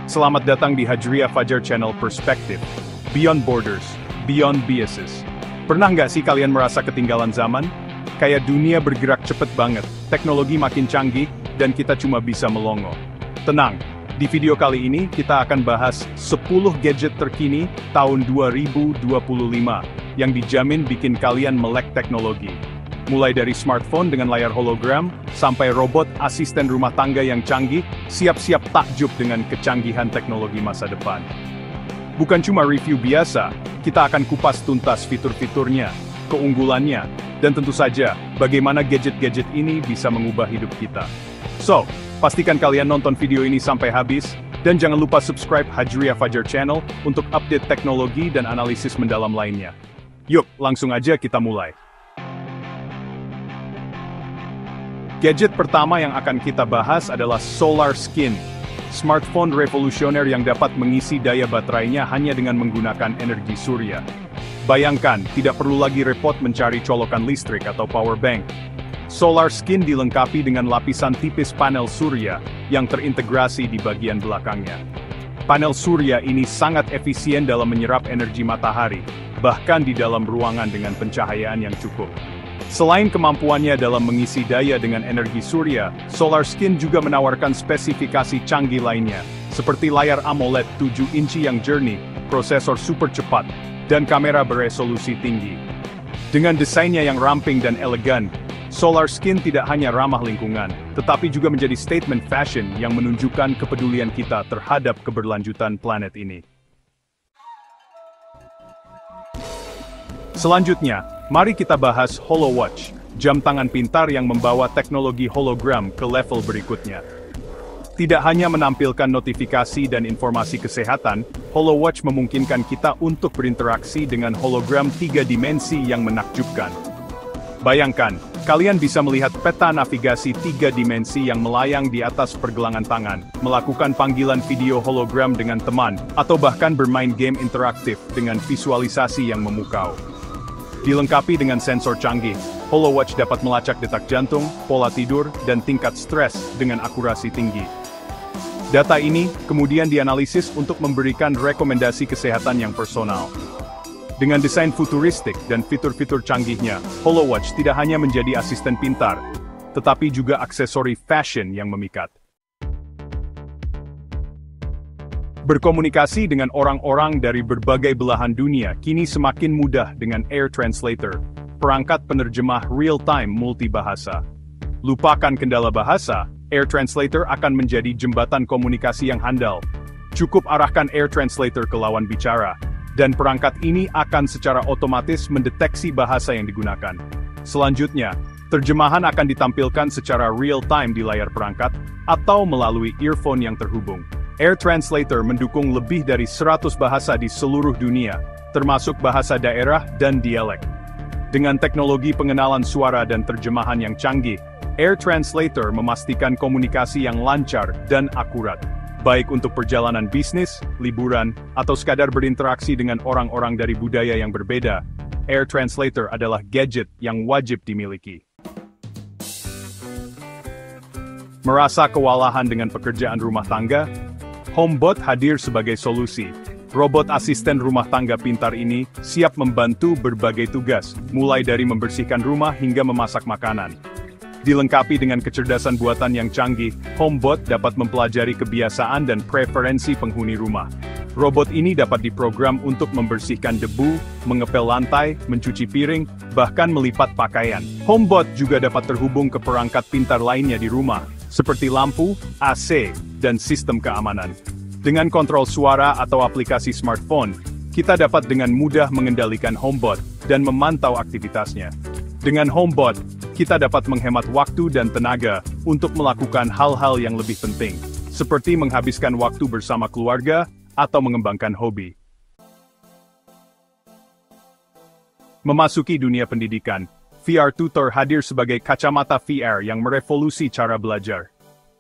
Selamat datang di Hajriya Fajar Channel Perspective. Beyond Borders, Beyond Biases. Pernah nggak sih kalian merasa ketinggalan zaman? Kayak dunia bergerak cepet banget, teknologi makin canggih, dan kita cuma bisa melongo. Tenang, di video kali ini kita akan bahas 10 gadget terkini tahun 2025 yang dijamin bikin kalian melek teknologi. Mulai dari smartphone dengan layar hologram, sampai robot asisten rumah tangga yang canggih, siap-siap takjub dengan kecanggihan teknologi masa depan. Bukan cuma review biasa, kita akan kupas tuntas fitur-fiturnya, keunggulannya, dan tentu saja, bagaimana gadget-gadget ini bisa mengubah hidup kita. So, pastikan kalian nonton video ini sampai habis, dan jangan lupa subscribe Hajriya Fajar Channel untuk update teknologi dan analisis mendalam lainnya. Yuk, langsung aja kita mulai. Gadget pertama yang akan kita bahas adalah SolarSkin, smartphone revolusioner yang dapat mengisi daya baterainya hanya dengan menggunakan energi surya. Bayangkan, tidak perlu lagi repot mencari colokan listrik atau power bank. SolarSkin dilengkapi dengan lapisan tipis panel surya yang terintegrasi di bagian belakangnya. Panel surya ini sangat efisien dalam menyerap energi matahari, bahkan di dalam ruangan dengan pencahayaan yang cukup. Selain kemampuannya dalam mengisi daya dengan energi surya, SolarSkin juga menawarkan spesifikasi canggih lainnya, seperti layar AMOLED 7 inci yang jernih, prosesor super cepat, dan kamera beresolusi tinggi. Dengan desainnya yang ramping dan elegan, SolarSkin tidak hanya ramah lingkungan, tetapi juga menjadi statement fashion yang menunjukkan kepedulian kita terhadap keberlanjutan planet ini. Selanjutnya, mari kita bahas HoloWatch, jam tangan pintar yang membawa teknologi hologram ke level berikutnya. Tidak hanya menampilkan notifikasi dan informasi kesehatan, HoloWatch memungkinkan kita untuk berinteraksi dengan hologram 3 dimensi yang menakjubkan. Bayangkan, kalian bisa melihat peta navigasi 3 dimensi yang melayang di atas pergelangan tangan, melakukan panggilan video hologram dengan teman, atau bahkan bermain game interaktif dengan visualisasi yang memukau. Dilengkapi dengan sensor canggih, HoloWatch dapat melacak detak jantung, pola tidur, dan tingkat stres dengan akurasi tinggi. Data ini kemudian dianalisis untuk memberikan rekomendasi kesehatan yang personal. Dengan desain futuristik dan fitur-fitur canggihnya, HoloWatch tidak hanya menjadi asisten pintar, tetapi juga aksesori fashion yang memikat. Berkomunikasi dengan orang-orang dari berbagai belahan dunia kini semakin mudah dengan Air Translator, perangkat penerjemah real-time multibahasa. Lupakan kendala bahasa, Air Translator akan menjadi jembatan komunikasi yang handal. Cukup arahkan Air Translator ke lawan bicara, dan perangkat ini akan secara otomatis mendeteksi bahasa yang digunakan. Selanjutnya, terjemahan akan ditampilkan secara real-time di layar perangkat, atau melalui earphone yang terhubung. Air Translator mendukung lebih dari 100 bahasa di seluruh dunia, termasuk bahasa daerah dan dialek. Dengan teknologi pengenalan suara dan terjemahan yang canggih, Air Translator memastikan komunikasi yang lancar dan akurat, baik untuk perjalanan bisnis, liburan, atau sekadar berinteraksi dengan orang-orang dari budaya yang berbeda. Air Translator adalah gadget yang wajib dimiliki. Merasa kewalahan dengan pekerjaan rumah tangga? HomeBot hadir sebagai solusi. Robot asisten rumah tangga pintar ini siap membantu berbagai tugas, mulai dari membersihkan rumah hingga memasak makanan. Dilengkapi dengan kecerdasan buatan yang canggih, HomeBot dapat mempelajari kebiasaan dan preferensi penghuni rumah. Robot ini dapat diprogram untuk membersihkan debu, mengepel lantai, mencuci piring, bahkan melipat pakaian. HomeBot juga dapat terhubung ke perangkat pintar lainnya di rumah, seperti lampu, AC, dan sistem keamanan. Dengan kontrol suara atau aplikasi smartphone, kita dapat dengan mudah mengendalikan HomeBot dan memantau aktivitasnya. Dengan HomeBot, kita dapat menghemat waktu dan tenaga untuk melakukan hal-hal yang lebih penting, seperti menghabiskan waktu bersama keluarga atau mengembangkan hobi. Memasuki dunia pendidikan, VR Tutor hadir sebagai kacamata VR yang merevolusi cara belajar.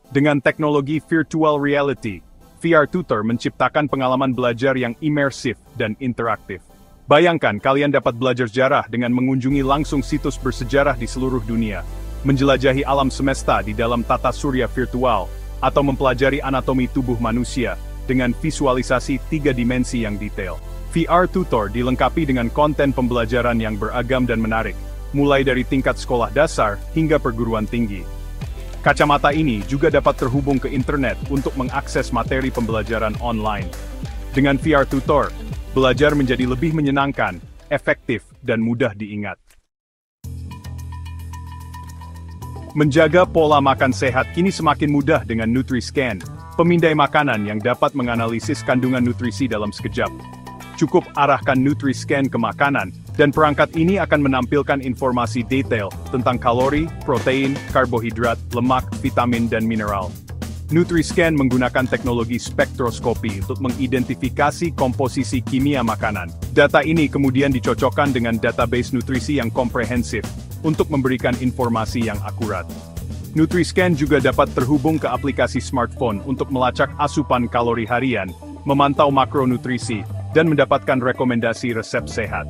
Dengan teknologi virtual reality, VR Tutor menciptakan pengalaman belajar yang imersif dan interaktif. Bayangkan kalian dapat belajar sejarah dengan mengunjungi langsung situs bersejarah di seluruh dunia, menjelajahi alam semesta di dalam tata surya virtual, atau mempelajari anatomi tubuh manusia dengan visualisasi 3 dimensi yang detail. VR Tutor dilengkapi dengan konten pembelajaran yang beragam dan menarik, mulai dari tingkat sekolah dasar hingga perguruan tinggi. Kacamata ini juga dapat terhubung ke internet untuk mengakses materi pembelajaran online. Dengan VR Tutor, belajar menjadi lebih menyenangkan, efektif, dan mudah diingat. Menjaga pola makan sehat kini semakin mudah dengan NutriScan, pemindai makanan yang dapat menganalisis kandungan nutrisi dalam sekejap. Cukup arahkan NutriScan ke makanan, dan perangkat ini akan menampilkan informasi detail tentang kalori, protein, karbohidrat, lemak, vitamin, dan mineral. NutriScan menggunakan teknologi spektroskopi untuk mengidentifikasi komposisi kimia makanan. Data ini kemudian dicocokkan dengan database nutrisi yang komprehensif untuk memberikan informasi yang akurat. NutriScan juga dapat terhubung ke aplikasi smartphone untuk melacak asupan kalori harian, memantau makronutrisi, dan mendapatkan rekomendasi resep sehat.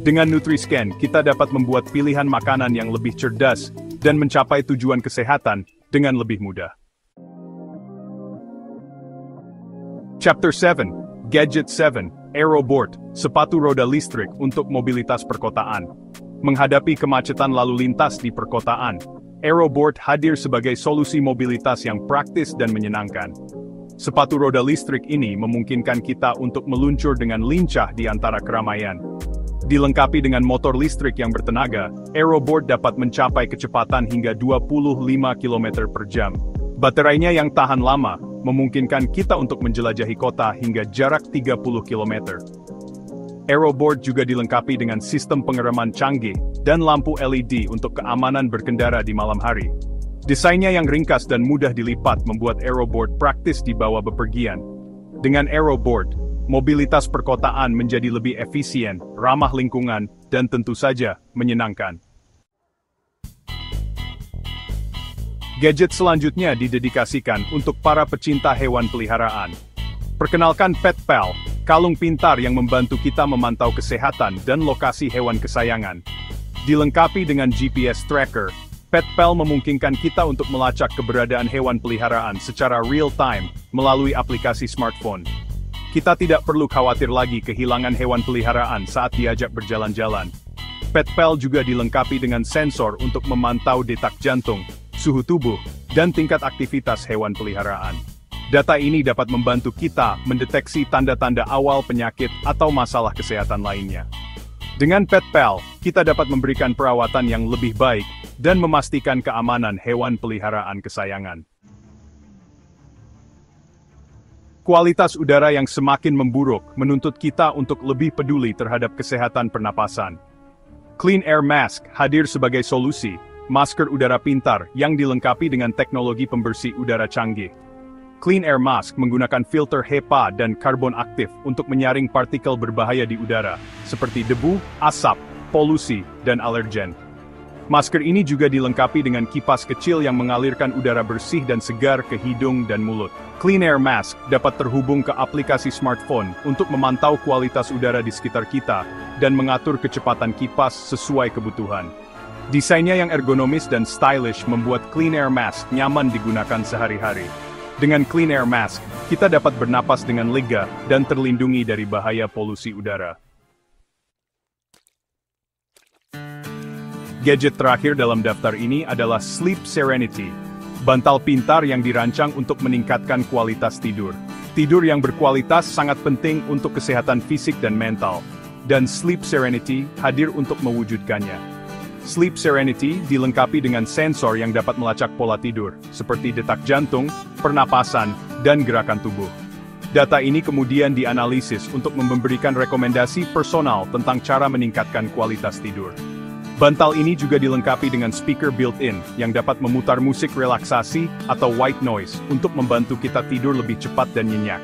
Dengan NutriScan, kita dapat membuat pilihan makanan yang lebih cerdas dan mencapai tujuan kesehatan dengan lebih mudah. Chapter 7, Gadget 7, Aeroboard, sepatu roda listrik untuk mobilitas perkotaan. Menghadapi kemacetan lalu lintas di perkotaan, Aeroboard hadir sebagai solusi mobilitas yang praktis dan menyenangkan. Sepatu roda listrik ini memungkinkan kita untuk meluncur dengan lincah di antara keramaian. Dilengkapi dengan motor listrik yang bertenaga, Aeroboard dapat mencapai kecepatan hingga 25 km per jam. Baterainya yang tahan lama, memungkinkan kita untuk menjelajahi kota hingga jarak 30 km. Aeroboard juga dilengkapi dengan sistem pengereman canggih dan lampu LED untuk keamanan berkendara di malam hari. Desainnya yang ringkas dan mudah dilipat membuat Aeroboard praktis dibawa bepergian. Dengan Aeroboard, mobilitas perkotaan menjadi lebih efisien, ramah lingkungan, dan tentu saja menyenangkan. Gadget selanjutnya didedikasikan untuk para pecinta hewan peliharaan. Perkenalkan PetPal, kalung pintar yang membantu kita memantau kesehatan dan lokasi hewan kesayangan. Dilengkapi dengan GPS tracker, PetPal memungkinkan kita untuk melacak keberadaan hewan peliharaan secara real-time melalui aplikasi smartphone. Kita tidak perlu khawatir lagi kehilangan hewan peliharaan saat diajak berjalan-jalan. PetPal juga dilengkapi dengan sensor untuk memantau detak jantung, suhu tubuh, dan tingkat aktivitas hewan peliharaan. Data ini dapat membantu kita mendeteksi tanda-tanda awal penyakit atau masalah kesehatan lainnya. Dengan PetPal, kita dapat memberikan perawatan yang lebih baik dan memastikan keamanan hewan peliharaan kesayangan. Kualitas udara yang semakin memburuk menuntut kita untuk lebih peduli terhadap kesehatan pernapasan. Clean Air Mask hadir sebagai solusi, masker udara pintar yang dilengkapi dengan teknologi pembersih udara canggih. Clean Air Mask menggunakan filter HEPA dan karbon aktif untuk menyaring partikel berbahaya di udara, seperti debu, asap, polusi, dan alergen. Masker ini juga dilengkapi dengan kipas kecil yang mengalirkan udara bersih dan segar ke hidung dan mulut. Clean Air Mask dapat terhubung ke aplikasi smartphone untuk memantau kualitas udara di sekitar kita dan mengatur kecepatan kipas sesuai kebutuhan. Desainnya yang ergonomis dan stylish membuat Clean Air Mask nyaman digunakan sehari-hari. Dengan Clean Air Mask, kita dapat bernapas dengan lega dan terlindungi dari bahaya polusi udara. Gadget terakhir dalam daftar ini adalah Sleep Serenity, bantal pintar yang dirancang untuk meningkatkan kualitas tidur. Tidur yang berkualitas sangat penting untuk kesehatan fisik dan mental, dan Sleep Serenity hadir untuk mewujudkannya. Sleep Serenity dilengkapi dengan sensor yang dapat melacak pola tidur, seperti detak jantung, pernapasan, dan gerakan tubuh. Data ini kemudian dianalisis untuk memberikan rekomendasi personal tentang cara meningkatkan kualitas tidur. Bantal ini juga dilengkapi dengan speaker built-in yang dapat memutar musik relaksasi atau white noise untuk membantu kita tidur lebih cepat dan nyenyak.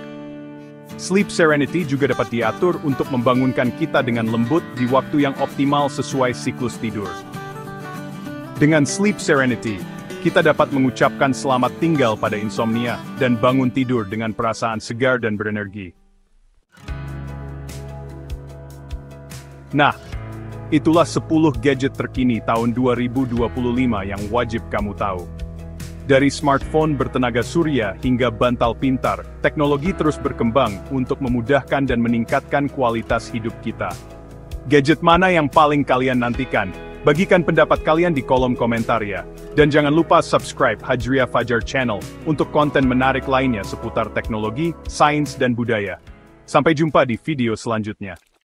Sleep Serenity juga dapat diatur untuk membangunkan kita dengan lembut di waktu yang optimal sesuai siklus tidur. Dengan Sleep Serenity, kita dapat mengucapkan selamat tinggal pada insomnia dan bangun tidur dengan perasaan segar dan berenergi. Nah, itulah 10 gadget terkini tahun 2025 yang wajib kamu tahu. Dari smartphone bertenaga surya hingga bantal pintar, teknologi terus berkembang untuk memudahkan dan meningkatkan kualitas hidup kita. Gadget mana yang paling kalian nantikan? Bagikan pendapat kalian di kolom komentar ya. Dan jangan lupa subscribe Hajriah Fajar Channel untuk konten menarik lainnya seputar teknologi, sains dan budaya. Sampai jumpa di video selanjutnya.